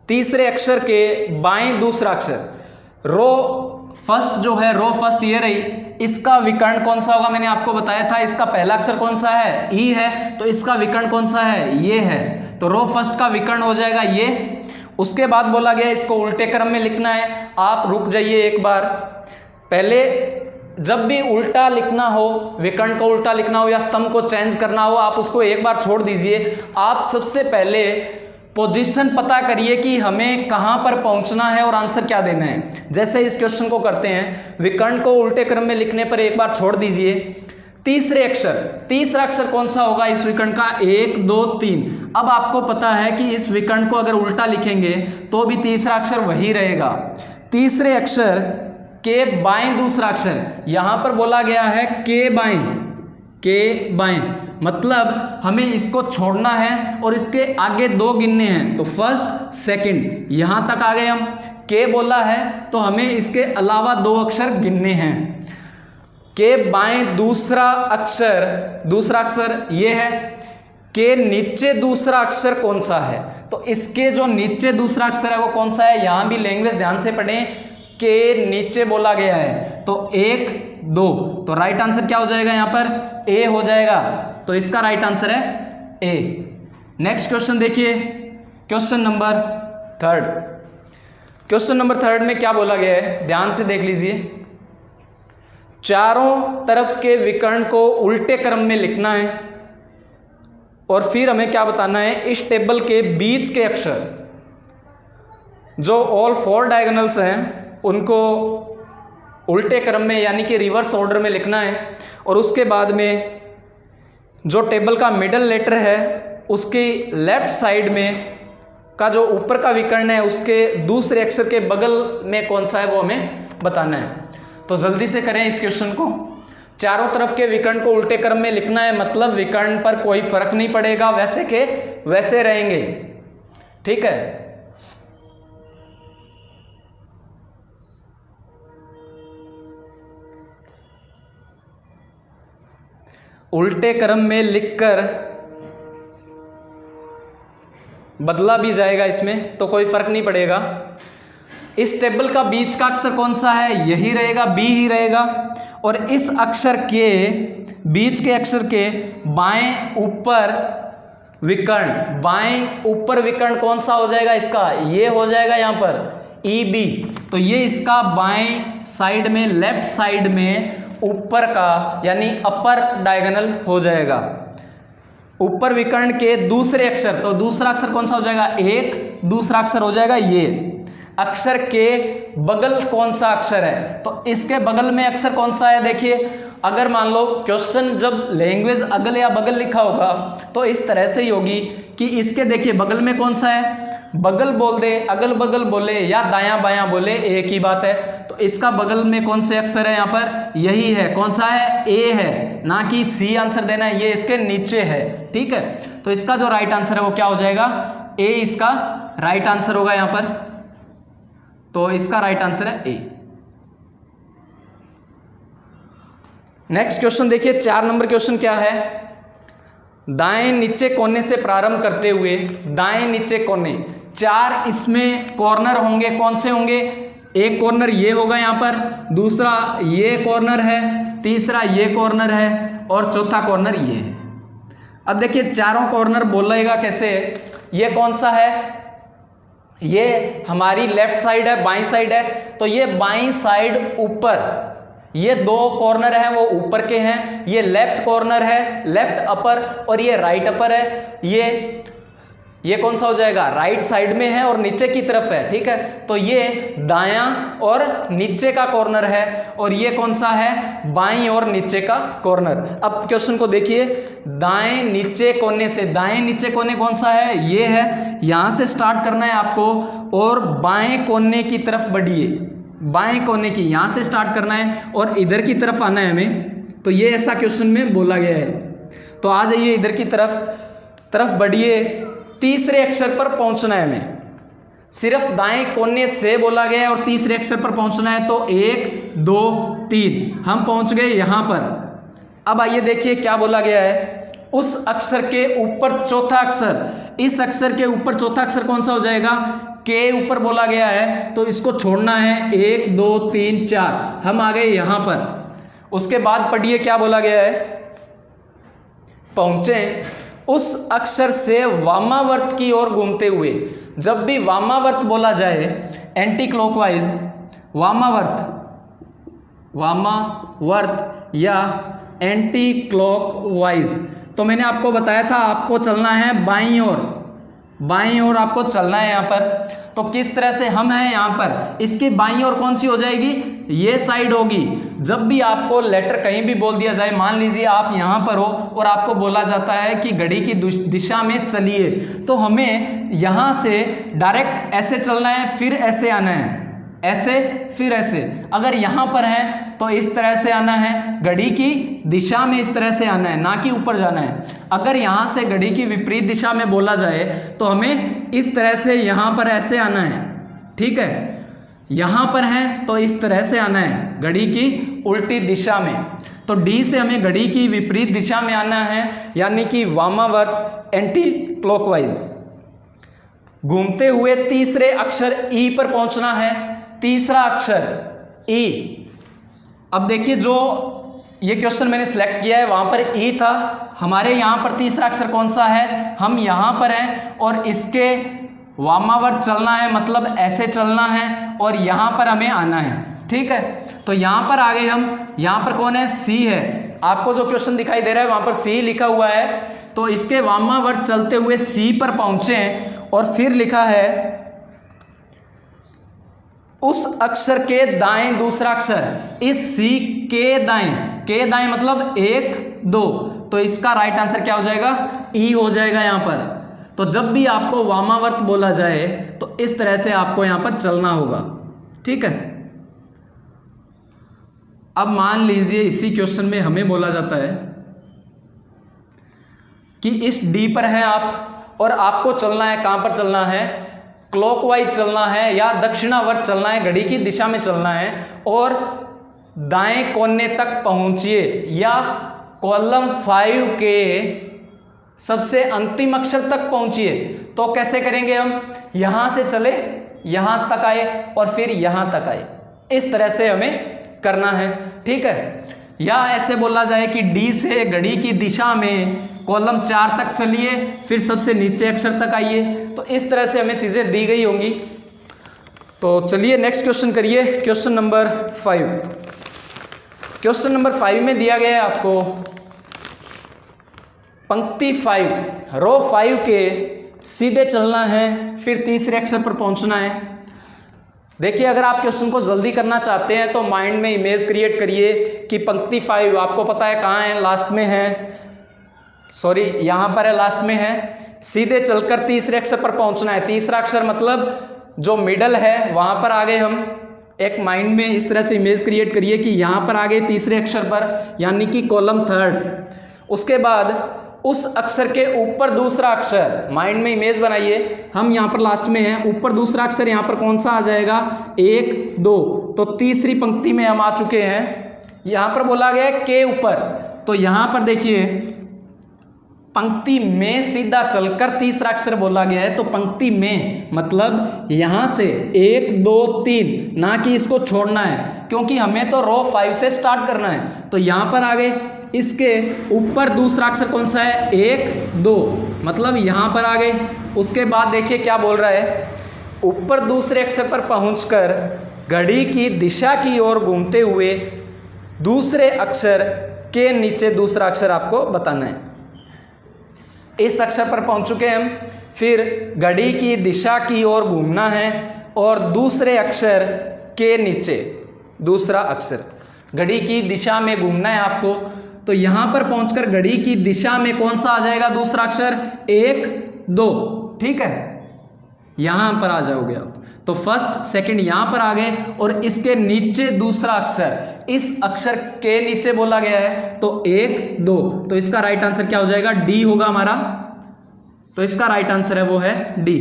तीसरे अक्षर के बाएं दूसरा अक्षर। रो फर्स्ट जो है, रो फर्स्ट ये रही, इसका विकर्ण कौन सा होगा, मैंने आपको बताया था इसका पहला अक्षर कौन सा है, ई है, तो इसका विकर्ण कौन सा है, ये है, तो रो फर्स्ट का विकर्ण हो जाएगा ये। उसके बाद बोला गया इसको उल्टे क्रम में लिखना है। आप रुक जाइए एक बार, पहले जब भी उल्टा लिखना हो, विकर्ण को उल्टा लिखना हो या स्तंभ को चेंज करना हो, आप उसको एक बार छोड़ दीजिए। आप सबसे पहले पोजीशन पता करिए कि हमें कहां पर पहुंचना है और आंसर क्या देना है। जैसे इस क्वेश्चन को करते हैं, विकर्ण को उल्टे क्रम में लिखने पर एक बार छोड़ दीजिए। तीसरे अक्षर, तीसरा अक्षर कौन सा होगा इस विकर्ण का, 1 2 3। अब आपको पता है कि इस विकर्ण को अगर उल्टा लिखेंगे तो भी तीसरा अक्षर वही रहेगा। तीसरे अक्षर के बाएं दूसरा अक्षर, यहां पर बोला गया है के बाएं, के बाएं, मतलब हमें इसको छोड़ना है और इसके आगे दो गिनने हैं, तो फर्स्ट सेकंड यहां तक आ गए हम। के बोला है तो हमें इसके अलावा दो अक्षर गिनने हैं। के बाएं दूसरा अक्षर ये है। के नीचे दूसरा अक्षर कौन सा है, तो इसके जो नीचे दूसरा अक्षर है वो कौन सा है, यहां भी लैंग्वेज ध्यान से पढ़ें। के नीचे बोला गया है तो 1 2, तो राइट आंसर क्या हो जाएगा यहां पर, ए हो जाएगा। तो इसका राइट आंसर है ए। नेक्स्ट क्वेश्चन देखिए, क्वेश्चन नंबर 3। क्वेश्चन नंबर 3 में क्या बोला गया है, ध्यान से देख लीजिए। चारों तरफ के विकर्ण को उल्टे क्रम में लिखना है और फिर हमें क्या बताना है, इस टेबल के बीच के अक्षर जो ऑल 4 डायगोनल्स हैं उनको उल्टे क्रम में यानी कि रिवर्स ऑर्डर में लिखना है, और उसके बाद में जो टेबल का मिडल लेटर है उसकी लेफ्ट साइड में का जो ऊपर का विकर्ण है उसके दूसरे अक्षर के बगल में कौन सा है वो हमें बताना है। तो जल्दी से करें इस क्वेश्चन को। चारों तरफ के विकर्ण को उल्टे क्रम में लिखना है, मतलब विकर्ण पर कोई फर्क नहीं पड़ेगा, वैसे के वैसे रहेंगे, ठीक है। उल्टे क्रम में लिखकर बदला भी जाएगा इसमें तो कोई फर्क नहीं पड़ेगा। इस टेबल का बीच का अक्षर कौन सा है, यही रहेगा, बी ही रहेगा। और इस अक्षर के बीच के अक्षर के बाएं ऊपर विकर्ण, बाएं ऊपर विकर्ण कौन सा हो जाएगा इसका, ये हो जाएगा यहाँ पर ई बी। तो ये इसका बाएं साइड में, लेफ्ट साइड में ऊपर का यानी अपर डायगोनल हो जाएगा। ऊपर विकर्ण के दूसरे अक्षर, तो दूसरा अक्षर कौन सा हो जाएगा, एक, दूसरा अक्षर हो जाएगा ये। अक्षर के बगल कौन सा अक्षर है, तो इसके बगल में अक्षर कौन सा है, देखिए अगर मान लो क्वेश्चन जब लैंग्वेज अगल या बगल लिखा होगा तो इस तरह से ही होगी कि इसके देखिए बगल में कौन सा है, बगल बोल दे, अगल बगल बोले या दायां बायां बोले, एक ही बात है। तो इसका बगल में कौन से अक्षर है यहाँ पर, यही है, कौन सा है, ए है, ना कि सी आंसर देना है, ये इसके नीचे है, ठीक है। तो इसका जो राइट आंसर है वो क्या हो जाएगा, ए इसका राइट आंसर होगा यहाँ पर। तो इसका राइट आंसर है ए। नेक्स्ट क्वेश्चन देखिए, 4 नंबर क्वेश्चन क्या है, दाएं नीचे कोने से प्रारंभ करते हुए, दाएं नीचे कोने, 4 इसमें कॉर्नर होंगे, कौन से होंगे, एक कॉर्नर ये होगा यहाँ पर, दूसरा ये कॉर्नर है, तीसरा ये कॉर्नर है और चौथा कॉर्नर ये है। अब देखिए चारों कॉर्नर बोलेगा कैसे, ये कौन सा है, ये हमारी लेफ्ट साइड है, बाईं साइड है, तो ये बाईं साइड ऊपर, ये 2 कॉर्नर हैं वो ऊपर के हैं, ये लेफ्ट कॉर्नर है, लेफ्ट अपर, और ये राइट अपर है। ये कौन सा हो जाएगा, राइट साइड में है और नीचे की तरफ है, ठीक है। तो ये दायां और नीचे का कॉर्नर है, और ये कौन सा है, बाईं और नीचे का कॉर्नर। अब क्वेश्चन को देखिए, दाएं नीचे कोने से, दाएं नीचे कोने कौन सा है, ये है, यहां से स्टार्ट करना है आपको और बाएं कोने की तरफ बढ़िए, बाएं कोने की यहां से स्टार्ट करना है और इधर की तरफ आना है हमें। तो ये ऐसा क्वेश्चन में बोला गया है। तो आ जाइए इधर की तरफ बढ़िए, तीसरे अक्षर पर पहुंचना है हमें, सिर्फ दाएं कोने से बोला गया है और तीसरे अक्षर पर पहुंचना है। तो 1 2 3 हम पहुंच गए यहां पर। अब आइए देखिए क्या बोला गया है, उस अक्षर के ऊपर चौथा अक्षर, इस अक्षर के ऊपर चौथा अक्षर कौन सा हो जाएगा, के ऊपर बोला गया है, तो इसको छोड़ना है, 1 2 3 4 हम आ गए यहां पर। उसके बाद पढ़िए क्या बोला गया है, पहुंचे उस अक्षर से वामावर्त की ओर घूमते हुए। जब भी वामावर्त बोला जाए, एंटी क्लॉकवाइज, वामावर्त या एंटी क्लॉकवाइज, तो मैंने आपको बताया था आपको चलना है बाईं ओर आपको चलना है यहाँ पर। तो किस तरह से हम हैं यहाँ पर, इसकी बाईं ओर कौन सी हो जाएगी, ये साइड होगी। जब भी आपको लेटर कहीं भी बोल दिया जाए, मान लीजिए आप यहाँ पर हो और आपको बोला जाता है कि घड़ी की दिशा में चलिए, तो हमें यहाँ से डायरेक्ट ऐसे चलना है, फिर ऐसे आना है, ऐसे फिर ऐसे। अगर यहाँ पर है तो इस तरह से आना है, घड़ी की दिशा में इस तरह से आना है, ना कि ऊपर जाना है। अगर यहाँ से घड़ी की विपरीत दिशा में बोला जाए तो हमें इस तरह से यहाँ पर ऐसे आना है, ठीक है। यहाँ पर है तो इस तरह से आना है, घड़ी की उल्टी दिशा में। तो डी से हमें घड़ी की विपरीत दिशा में आना है, यानी कि वामावर्त, एंटी क्लॉकवाइज। घूमते हुए तीसरे अक्षर ई पर पहुंचना है, तीसरा अक्षर ई। अब देखिए जो ये क्वेश्चन मैंने सिलेक्ट किया है वहां पर ई था, हमारे यहाँ पर तीसरा अक्षर कौन सा है, हम यहाँ पर हैं और इसके वामावर्त चलना है, मतलब ऐसे चलना है और यहाँ पर हमें आना है, ठीक है। तो यहाँ पर आ गए हम, यहाँ पर कौन है, सी है। आपको जो क्वेश्चन दिखाई दे रहा है वहां पर सी लिखा हुआ है, तो इसके वामावर्त चलते हुए सी पर पहुंचे हैं और फिर लिखा है उस अक्षर के दाएं दूसरा अक्षर, इस सी के दाएं मतलब 1 2, तो इसका राइट आंसर क्या हो जाएगा, ई हो जाएगा यहाँ पर। तो जब भी आपको वामावर्त बोला जाए तो इस तरह से आपको यहाँ पर चलना होगा, ठीक है। अब मान लीजिए इसी क्वेश्चन में हमें बोला जाता है कि इस डी पर हैं आप और आपको चलना है, कहां पर चलना है, क्लॉकवाइज चलना है या दक्षिणावर्त चलना है, घड़ी की दिशा में चलना है और दाएं कोने तक पहुंचिए या कॉलम 5 के सबसे अंतिम अक्षर तक पहुंचिए। तो कैसे करेंगे हम, यहां से चले, यहां तक आए और फिर यहां तक आए, इस तरह से हमें करना है, ठीक है। या ऐसे बोला जाए कि डी से घड़ी की दिशा में कॉलम 4 तक चलिए, फिर सबसे नीचे अक्षर तक आइए। तो इस तरह से हमें चीजें दी गई होंगी। तो चलिए नेक्स्ट क्वेश्चन करिए, क्वेश्चन नंबर 5। क्वेश्चन नंबर 5 में दिया गया है आपको पंक्ति 5, रो 5 के सीधे चलना है, फिर तीसरे अक्षर पर पहुंचना है। देखिए अगर आप क्वेश्चन को जल्दी करना चाहते हैं तो माइंड में इमेज क्रिएट करिए कि पंक्ति 5 आपको पता है कहाँ है, लास्ट में है, सॉरी यहाँ पर है, लास्ट में है। सीधे चलकर तीसरे अक्षर पर पहुंचना है, तीसरा अक्षर मतलब जो मिडल है वहां पर आ गए हम। एक माइंड में इस तरह से इमेज क्रिएट करिए कि यहाँ पर आ गए तीसरे अक्षर पर, यानी कि कॉलम 3। उसके बाद उस अक्षर के ऊपर दूसरा अक्षर, माइंड में इमेज बनाइए, हम यहाँ पर लास्ट में हैं, ऊपर दूसरा अक्षर यहाँ पर कौन सा आ जाएगा, 1 2, तो तीसरी पंक्ति में हम आ चुके हैं। यहाँ पर बोला गया है के ऊपर, तो यहाँ पर देखिए पंक्ति में सीधा चलकर तीसरा अक्षर बोला गया है, तो पंक्ति में मतलब यहाँ से 1 2 3, ना कि इसको छोड़ना है, क्योंकि हमें तो रो 5 से स्टार्ट करना है। तो यहाँ पर आ गए, इसके ऊपर दूसरा अक्षर कौन सा है, 1 2, मतलब यहाँ पर आ गए। उसके बाद देखिए क्या बोल रहा है, ऊपर दूसरे अक्षर पर पहुंचकर घड़ी की दिशा की ओर घूमते हुए दूसरे अक्षर के नीचे दूसरा अक्षर आपको बताना है। इस अक्षर पर पहुंच चुके हम, फिर घड़ी की दिशा की ओर घूमना है और दूसरे अक्षर के नीचे दूसरा अक्षर, घड़ी की दिशा में घूमना है आपको। तो यहां पर पहुंचकर घड़ी की दिशा में कौन सा आ जाएगा दूसरा अक्षर, 1 2, ठीक है, यहां पर आ जाओगे आप। तो फर्स्ट सेकंड यहां पर आ गए और इसके नीचे दूसरा अक्षर, इस अक्षर के नीचे बोला गया है, तो 1 2, तो इसका राइट आंसर क्या हो जाएगा, डी होगा हमारा। तो इसका राइट आंसर है वो है डी,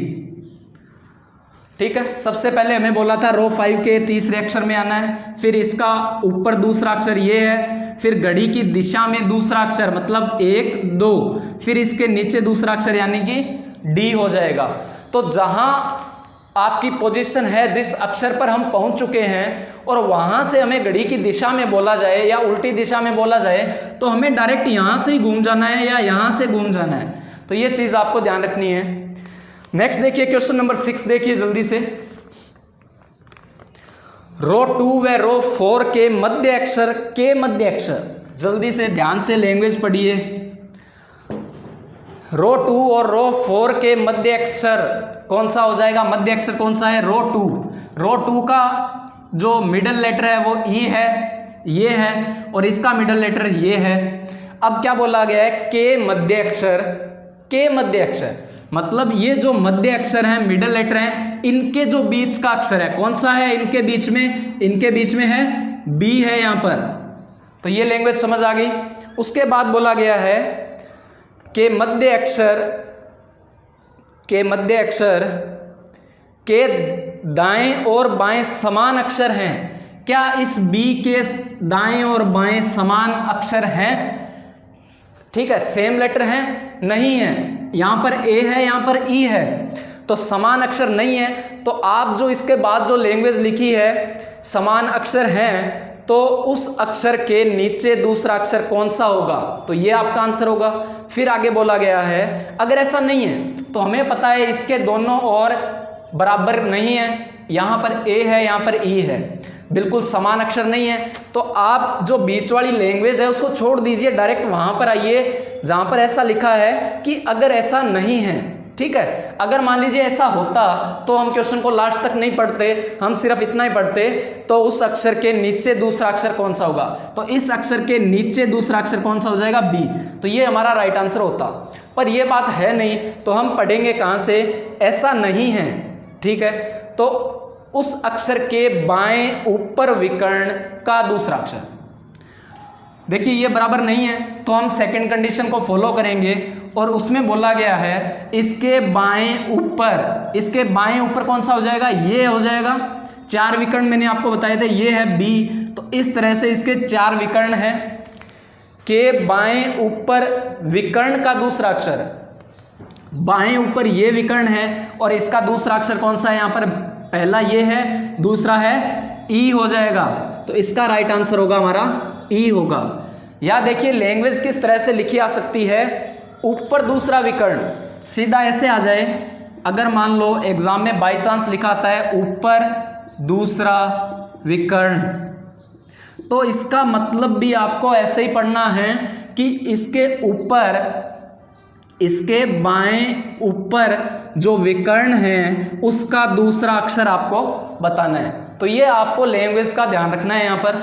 ठीक है। सबसे पहले हमें बोला था रो 5 के तीसरे अक्षर में आना है, फिर इसका ऊपर दूसरा अक्षर ये है, फिर घड़ी की दिशा में दूसरा अक्षर मतलब 1 2, फिर इसके नीचे दूसरा अक्षर यानी कि डी हो जाएगा। तो जहां आपकी पोजीशन है, जिस अक्षर पर हम पहुंच चुके हैं और वहां से हमें घड़ी की दिशा में बोला जाए या उल्टी दिशा में बोला जाए, तो हमें डायरेक्ट यहां से ही घूम जाना है या यहां से घूम जाना है। तो ये चीज आपको ध्यान रखनी है। नेक्स्ट देखिए क्वेश्चन नंबर 6, देखिए जल्दी से। रो 2 व रो 4 के मध्य अक्षर, जल्दी से ध्यान से लैंग्वेज पढ़िए। रो 2 और रो 4 के मध्य अक्षर कौन सा हो जाएगा, मध्य अक्षर कौन सा है, रो 2। रो 2 का जो मिडल लेटर है वो ई है, ये है, और इसका मिडल लेटर ये है। अब क्या बोला गया है, के मध्य अक्षर, मतलब ये जो मध्य अक्षर है, मिडल लेटर है, इनके जो बीच का अक्षर है कौन सा है इनके बीच में? इनके बीच में है बी है यहाँ पर। तो ये लैंग्वेज समझ आ गई। उसके बाद बोला गया है कि मध्य अक्षर के दाएं और बाएं समान अक्षर हैं। क्या इस बी के दाएं और बाएं समान अक्षर हैं? ठीक है, सेम लेटर हैं? नहीं है। यहां पर ए है, यहां पर ई है, तो समान अक्षर नहीं है। तो आप जो इसके बाद जो लैंग्वेज लिखी है समान अक्षर हैं, तो उस अक्षर के नीचे दूसरा अक्षर कौन सा होगा? तो ये आपका आंसर होगा। फिर आगे बोला गया है अगर ऐसा नहीं है तो हमें पता है इसके दोनों ओर बराबर नहीं है, यहाँ पर ए है, यहाँ पर ई है, बिल्कुल समान अक्षर नहीं है। तो आप जो बीच वाली लैंग्वेज है उसको छोड़ दीजिए, डायरेक्ट वहाँ पर आइए जहाँ पर ऐसा लिखा है कि अगर ऐसा नहीं है। ठीक है, अगर मान लीजिए ऐसा होता तो हम क्वेश्चन को लास्ट तक नहीं पढ़ते, हम सिर्फ इतना ही पढ़ते, तो उस अक्षर के नीचे दूसरा अक्षर कौन सा होगा? तो इस अक्षर के नीचे दूसरा अक्षर कौन सा हो जाएगा? बी। तो ये हमारा राइट आंसर होता, पर ये बात है नहीं, तो हम पढ़ेंगे कहाँ से? ऐसा नहीं है। ठीक है, तो उस अक्षर के बाएं ऊपर विकर्ण का दूसरा अक्षर, देखिए ये बराबर नहीं है, तो हम सेकंड कंडीशन को फॉलो करेंगे और उसमें बोला गया है इसके बाएं ऊपर कौन सा हो जाएगा? ये हो जाएगा। 4 विकर्ण मैंने आपको बताए थे, ये है बी। तो इस तरह से इसके 4 विकर्ण है। के बाएं ऊपर विकर्ण का दूसरा अक्षर, बाएं ऊपर ये विकर्ण है और इसका दूसरा अक्षर कौन सा है? यहाँ पर पहला ये है, दूसरा है ई हो जाएगा। तो इसका राइट आंसर होगा हमारा ई होगा। या देखिए लैंग्वेज किस तरह से लिखी आ सकती है, ऊपर दूसरा विकर्ण सीधा ऐसे आ जाए। अगर मान लो एग्जाम में बाय चांस लिखा आता है ऊपर दूसरा विकर्ण, तो इसका मतलब भी आपको ऐसे ही पढ़ना है कि इसके ऊपर, इसके बाएं ऊपर जो विकर्ण है उसका दूसरा अक्षर आपको बताना है। तो ये आपको लैंग्वेज का ध्यान रखना है यहाँ पर।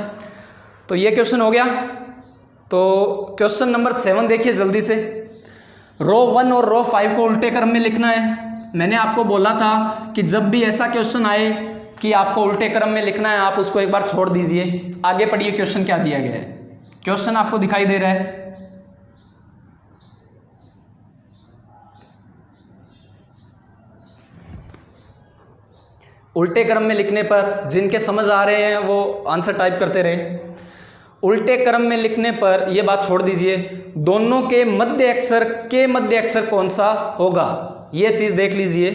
तो ये क्वेश्चन हो गया। तो क्वेश्चन नंबर 7 देखिए जल्दी से। रो 1 और रो 5 को उल्टे क्रम में लिखना है। मैंने आपको बोला था कि जब भी ऐसा क्वेश्चन आए कि आपको उल्टे क्रम में लिखना है, आप उसको एक बार छोड़ दीजिए। आगे पढ़िए क्वेश्चन क्या दिया गया है। क्वेश्चन आपको दिखाई दे रहा है, उल्टे क्रम में लिखने पर जिनके समझ आ रहे हैं वो आंसर टाइप करते रहे। उल्टे क्रम में लिखने पर ये बात छोड़ दीजिए, दोनों के मध्य अक्षर कौन सा होगा, ये चीज देख लीजिए।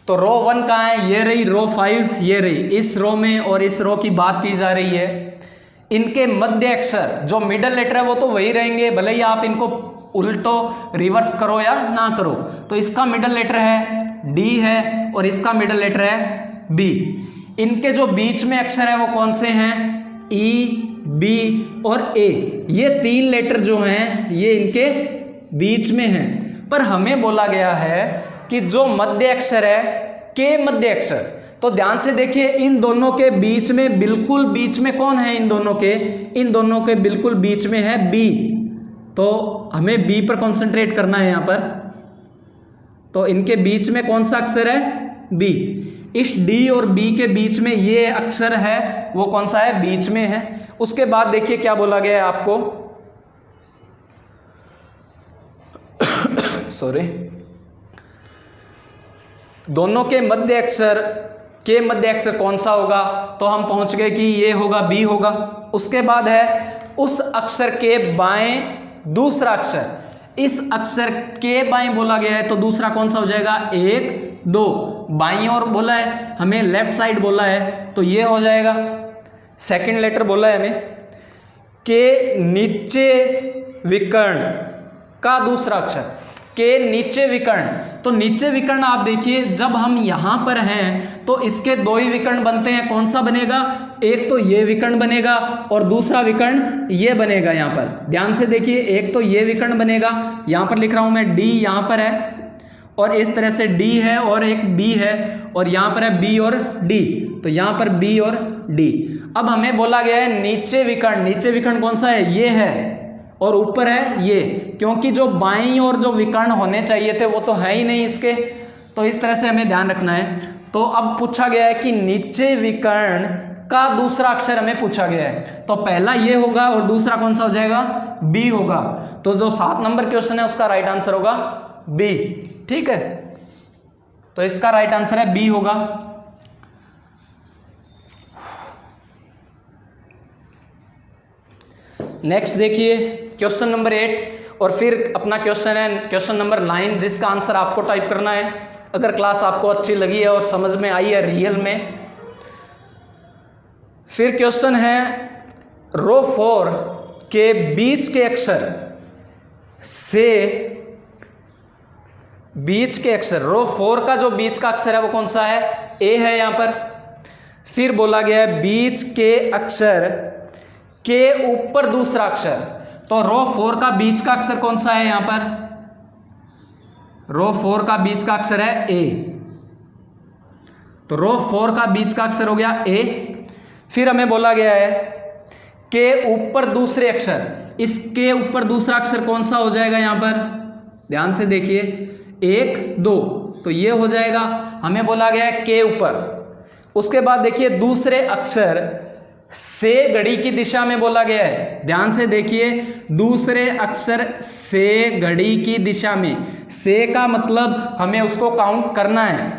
तो रो 1 कहाँ है? ये रही। रो 5 ये रही। इस रो में और इस रो की बात की जा रही है। इनके मध्य अक्षर जो मिडल लेटर है वो तो वही रहेंगे, भले ही आप इनको उल्टो रिवर्स करो या ना करो। तो इसका मिडल लेटर है डी है और इसका मिडल लेटर है बी। इनके जो बीच में अक्षर है वो कौन से हैं? ई, बी और ए। ये 3 लेटर जो हैं ये इनके बीच में हैं। पर हमें बोला गया है कि जो मध्य अक्षर है के मध्य अक्षर, तो ध्यान से देखिए इन दोनों के बीच में, बिल्कुल बीच में कौन है? इन दोनों के बिल्कुल बीच में है बी। तो हमें बी पर कंसंट्रेट करना है यहाँ पर। तो इनके बीच में कौन सा अक्षर है? बी। इस डी और बी के बीच में ये अक्षर है वो कौन सा है? बीच में है। उसके बाद देखिए क्या बोला गया है आपको, सॉरी, दोनों के मध्य अक्षर कौन सा होगा? तो हम पहुंच गए कि ये होगा, बी होगा। उसके बाद है उस अक्षर के बाएं दूसरा अक्षर, इस अक्षर के बाएं बोला गया है तो दूसरा कौन सा हो जाएगा? 1, 2। बाईं ओर बोला है, हमें लेफ्ट साइड बोला है तो ये हो जाएगा। सेकंड लेटर बोला है हमें के नीचे विकर्ण का दूसरा अक्षर, के नीचे विकर्ण। तो नीचे विकर्ण आप देखिए जब हम यहां पर हैं तो इसके 2 ही विकर्ण बनते हैं। कौन सा बनेगा? एक तो ये विकर्ण बनेगा और दूसरा विकर्ण ये बनेगा। यहाँ पर ध्यान से देखिए, एक तो ये विकर्ण बनेगा, यहाँ पर लिख रहा हूं मैं डी, यहाँ पर है और इस तरह से डी है और एक बी है और यहाँ पर है बी और डी। तो यहाँ पर बी और डी। अब हमें बोला गया है नीचे विकर्ण कौन सा है? ये है। और ऊपर है ये, क्योंकि जो बाईं और जो विकर्ण होने चाहिए थे वो तो है ही नहीं इसके, तो इस तरह से हमें ध्यान रखना है। तो अब पूछा गया है कि नीचे विकर्ण का दूसरा अक्षर हमें पूछा गया है, तो पहला ये होगा और दूसरा कौन सा हो जाएगा, बी होगा। तो जो 7 नंबर क्वेश्चन है उसका राइट आंसर होगा बी। ठीक है, तो इसका राइट आंसर है बी होगा। नेक्स्ट देखिए क्वेश्चन नंबर 8 और फिर अपना क्वेश्चन है क्वेश्चन नंबर 9, जिसका आंसर आपको टाइप करना है। अगर क्लास आपको अच्छी लगी है और समझ में आई है रियल में। फिर क्वेश्चन है रो 4 के बीच के अक्षर से, बीच के अक्षर, रो 4 का जो बीच का अक्षर है वो कौन सा है, ए है यहां पर। फिर बोला गया है बीच के अक्षर के ऊपर दूसरा अक्षर, तो रो 4 का बीच का अक्षर कौन सा है यहां पर, रो 4 का बीच का अक्षर है ए, तो रो 4 का बीच का अक्षर हो गया ए। फिर हमें बोला गया है के ऊपर दूसरे अक्षर, इसके ऊपर दूसरा अक्षर कौन सा हो जाएगा यहां पर, ध्यान से देखिए 1 2, तो ये हो जाएगा। हमें बोला गया है के ऊपर। उसके बाद देखिए दूसरे अक्षर से घड़ी की दिशा में बोला गया है, ध्यान से देखिए दूसरे अक्षर से घड़ी की दिशा में, से का मतलब हमें उसको काउंट करना है।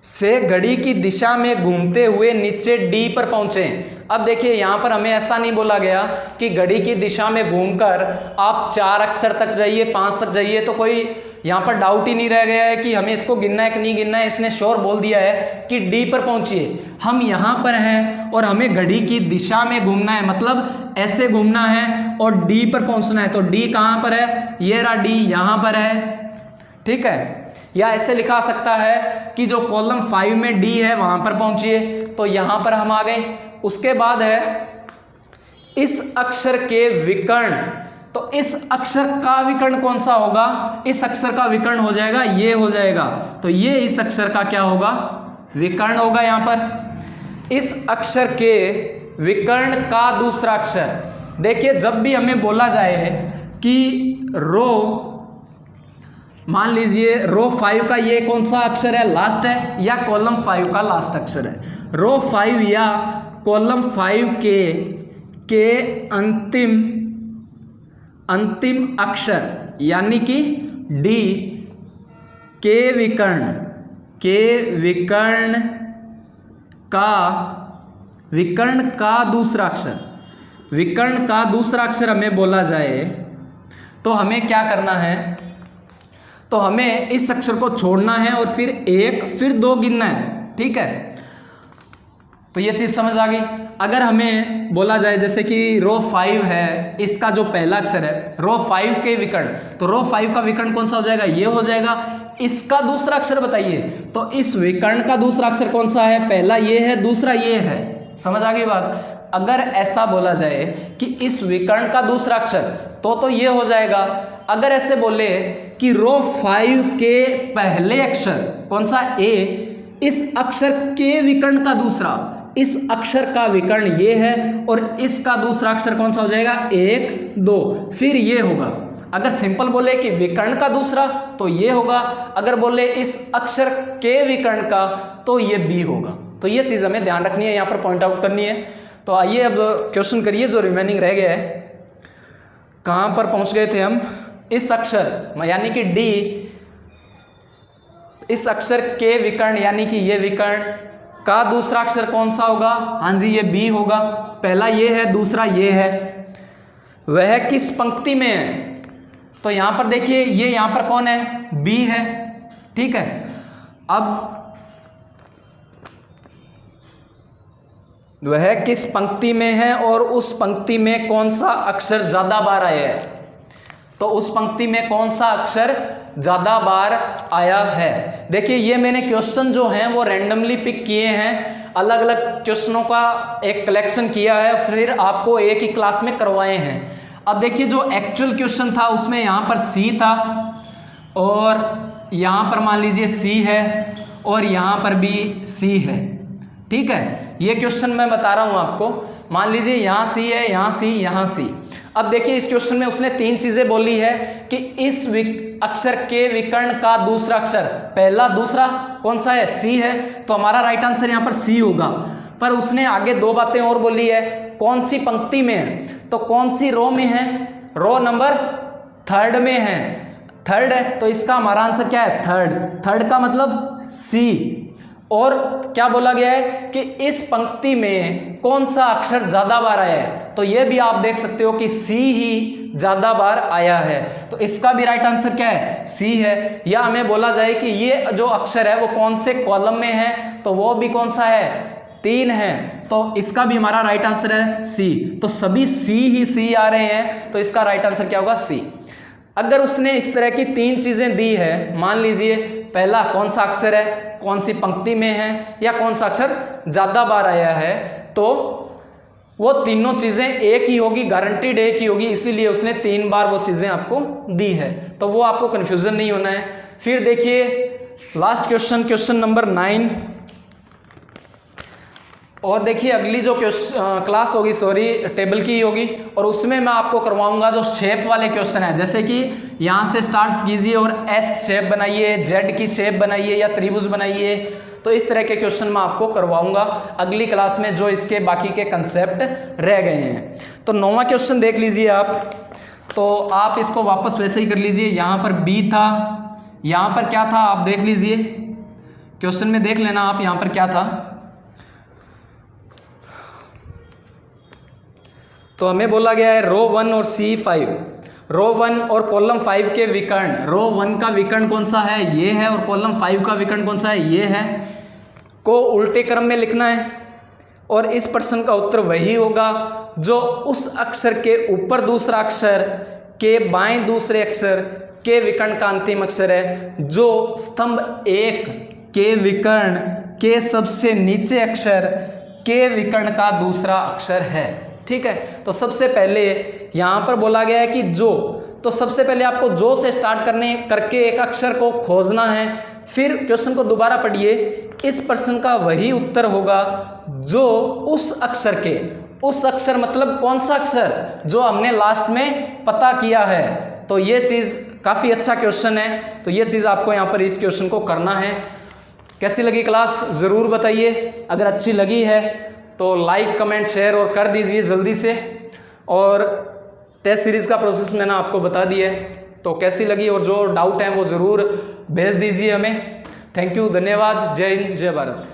से घड़ी की दिशा में घूमते हुए नीचे डी पर पहुंचे। अब देखिए यहां पर हमें ऐसा नहीं बोला गया कि घड़ी की दिशा में घूमकर आप 4 अक्षर तक जाइए, 5 तक जाइए, तो कोई यहाँ पर डाउट ही नहीं रह गया है कि हमें इसको गिनना है कि नहीं गिनना है। इसने श्योर बोल दिया है कि डी पर पहुंचिए। हम यहाँ पर हैं और हमें घड़ी की दिशा में घूमना है, मतलब ऐसे घूमना है और डी पर पहुंचना है। तो डी कहाँ पर है, ये रहा डी यहाँ पर है। ठीक है, या ऐसे लिखा सकता है कि जो कॉलम 5 में डी है वहां पर पहुंचिए, तो यहां पर हम आ गए। उसके बाद है इस अक्षर के विकर्ण, तो इस अक्षर का विकर्ण कौन सा होगा, इस अक्षर का विकर्ण हो जाएगा ये हो जाएगा, तो ये इस अक्षर का क्या होगा, विकर्ण होगा। यहां पर इस अक्षर के विकर्ण का दूसरा अक्षर, देखिए जब भी हमें बोला जाए कि रो, मान लीजिए रो 5 का ये कौन सा अक्षर है, लास्ट है, या कॉलम 5 का लास्ट अक्षर है, रो 5 या कॉलम 5 के अंतिम अक्षर यानी कि डी के विकर्ण का दूसरा अक्षर, विकर्ण का दूसरा अक्षर हमें बोला जाए तो हमें क्या करना है, तो हमें इस अक्षर को छोड़ना है और फिर 1 फिर 2 गिनना है। ठीक है, तो ये चीज समझ आ गई। अगर हमें बोला जाए जैसे कि रो 5 है, इसका जो पहला अक्षर है रो 5 के विकर्ण, तो रो 5 का विकर्ण कौन सा हो जाएगा, ये हो जाएगा। इसका दूसरा अक्षर बताइए, तो इस विकर्ण का दूसरा अक्षर कौन सा है, पहला ये है, दूसरा ये है। समझ आ गई बात। अगर ऐसा बोला जाए कि इस विकर्ण का दूसरा अक्षर, तो ये हो जाएगा। अगर ऐसे बोले कि रो 5 के पहले अक्षर कौन सा, ए, इस अक्षर के विकर्ण का दूसरा, इस अक्षर का विकर्ण ये है और इसका दूसरा अक्षर कौन सा हो जाएगा, 1 2, फिर ये होगा। अगर सिंपल बोले कि विकर्ण का दूसरा तो ये होगा, अगर बोले इस अक्षर के विकर्ण का तो ये बी होगा। तो ये चीज़ हमें ध्यान रखनी है, यहाँ पर पॉइंट आउट करनी है। तो आइए अब क्वेश्चन करिए जो रिमेनिंग रह गया है। कहाँ पर पहुँच गए थे हम, इस अक्षर यानी कि डी, इस अक्षर के विकर्ण यानी कि ये विकर्ण का दूसरा अक्षर कौन सा होगा, हाँ जी ये बी होगा। पहला ये है, दूसरा ये है। वह किस पंक्ति में है, तो यहां पर देखिए ये यहां पर कौन है, बी है। ठीक है, अब वह किस पंक्ति में है और उस पंक्ति में कौन सा अक्षर ज्यादा बार आया है, तो उस पंक्ति में कौन सा अक्षर ज्यादा बार आया है। देखिए ये मैंने क्वेश्चन जो हैं वो रैंडमली पिक किए हैं, अलग अलग क्वेश्चनों का एक कलेक्शन किया है, फिर आपको एक ही क्लास में करवाए हैं। अब देखिए जो एक्चुअल क्वेश्चन था उसमें यहाँ पर सी था और यहाँ पर मान लीजिए सी है और यहाँ पर भी सी है। ठीक है, ये क्वेश्चन मैं बता रहा हूँ आपको। मान लीजिए यहाँ सी है, यहाँ सी, यहाँ सी। अब देखिए इस क्वेश्चन में उसने 3 चीजें बोली है कि इस अक्षर के विकर्ण का दूसरा अक्षर, पहला दूसरा कौन सा है, सी है, तो हमारा राइट आंसर यहाँ पर सी होगा। पर उसने आगे 2 बातें और बोली है, कौन सी पंक्ति में है, तो कौन सी रो में है, रो नंबर 3 में है, 3 है, तो इसका हमारा आंसर क्या है, 3 का मतलब सी। और क्या बोला गया है कि इस पंक्ति में कौन सा अक्षर ज्यादा बार आया है, तो ये भी आप देख सकते हो कि सी ही ज्यादा बार आया है, तो इसका भी राइट आंसर क्या है, सी है। या हमें बोला जाए कि ये जो अक्षर है वो कौन से कॉलम में है, तो वो भी कौन सा है, 3 है, तो इसका भी हमारा राइट आंसर है सी। तो सभी सी ही सी आ रहे हैं, तो इसका राइट आंसर क्या होगा, सी। अगर उसने इस तरह की 3 चीजें दी है, मान लीजिए पहला कौन सा अक्षर है, कौन सी पंक्ति में है, या कौन सा अक्षर ज्यादा बार आया है, तो वो तीनों चीजें एक ही होगी, गारंटीड एक ही होगी, इसीलिए उसने 3 बार वो चीजें आपको दी है, तो वो आपको कंफ्यूजन नहीं होना है। फिर देखिए लास्ट क्वेश्चन, क्वेश्चन नंबर 9, और देखिए अगली जो क्लास होगी, सॉरी टेबल की होगी, और उसमें मैं आपको करवाऊंगा जो शेप वाले क्वेश्चन है, जैसे कि यहाँ से स्टार्ट कीजिए और एस शेप बनाइए, जेड की शेप बनाइए, या त्रिभुज बनाइए, तो इस तरह के क्वेश्चन मैं आपको करवाऊंगा अगली क्लास में, जो इसके बाकी के कंसेप्ट रह गए हैं। तो 9वां क्वेश्चन देख लीजिए आप, तो आप इसको वापस वैसे ही कर लीजिए। यहाँ पर बी था, यहाँ पर क्या था आप देख लीजिए, क्वेश्चन में देख लेना आप यहाँ पर क्या था। तो हमें बोला गया है रो 1 और C5, रो 1 और कॉलम 5 के विकर्ण, रो 1 का विकर्ण कौन सा है, ये है, और कॉलम 5 का विकर्ण कौन सा है, ये है, को उल्टे क्रम में लिखना है। और इस प्रश्न का उत्तर वही होगा जो उस अक्षर के ऊपर दूसरा अक्षर के बाएं दूसरे अक्षर के विकर्ण का अंतिम अक्षर है, जो स्तंभ 1 के विकर्ण के सबसे नीचे अक्षर के विकर्ण का दूसरा अक्षर है। ठीक है, तो सबसे पहले यहाँ पर बोला गया है कि जो, तो सबसे पहले आपको जो से स्टार्ट करके एक अक्षर को खोजना है। फिर क्वेश्चन को दोबारा पढ़िए, इस प्रश्न का वही उत्तर होगा जो उस अक्षर के, उस अक्षर मतलब कौन सा अक्षर, जो हमने लास्ट में पता किया है। तो ये चीज़ काफ़ी अच्छा क्वेश्चन है, तो ये चीज़ आपको यहाँ पर इस क्वेश्चन को करना है। कैसी लगी क्लास ज़रूर बताइए, अगर अच्छी लगी है तो लाइक कमेंट शेयर और कर दीजिए जल्दी से। और टेस्ट सीरीज़ का प्रोसेस मैंने आपको बता दिया है, तो कैसी लगी और जो डाउट है वो ज़रूर भेज दीजिए हमें। थैंक यू, धन्यवाद, जय हिंद, जय भारत।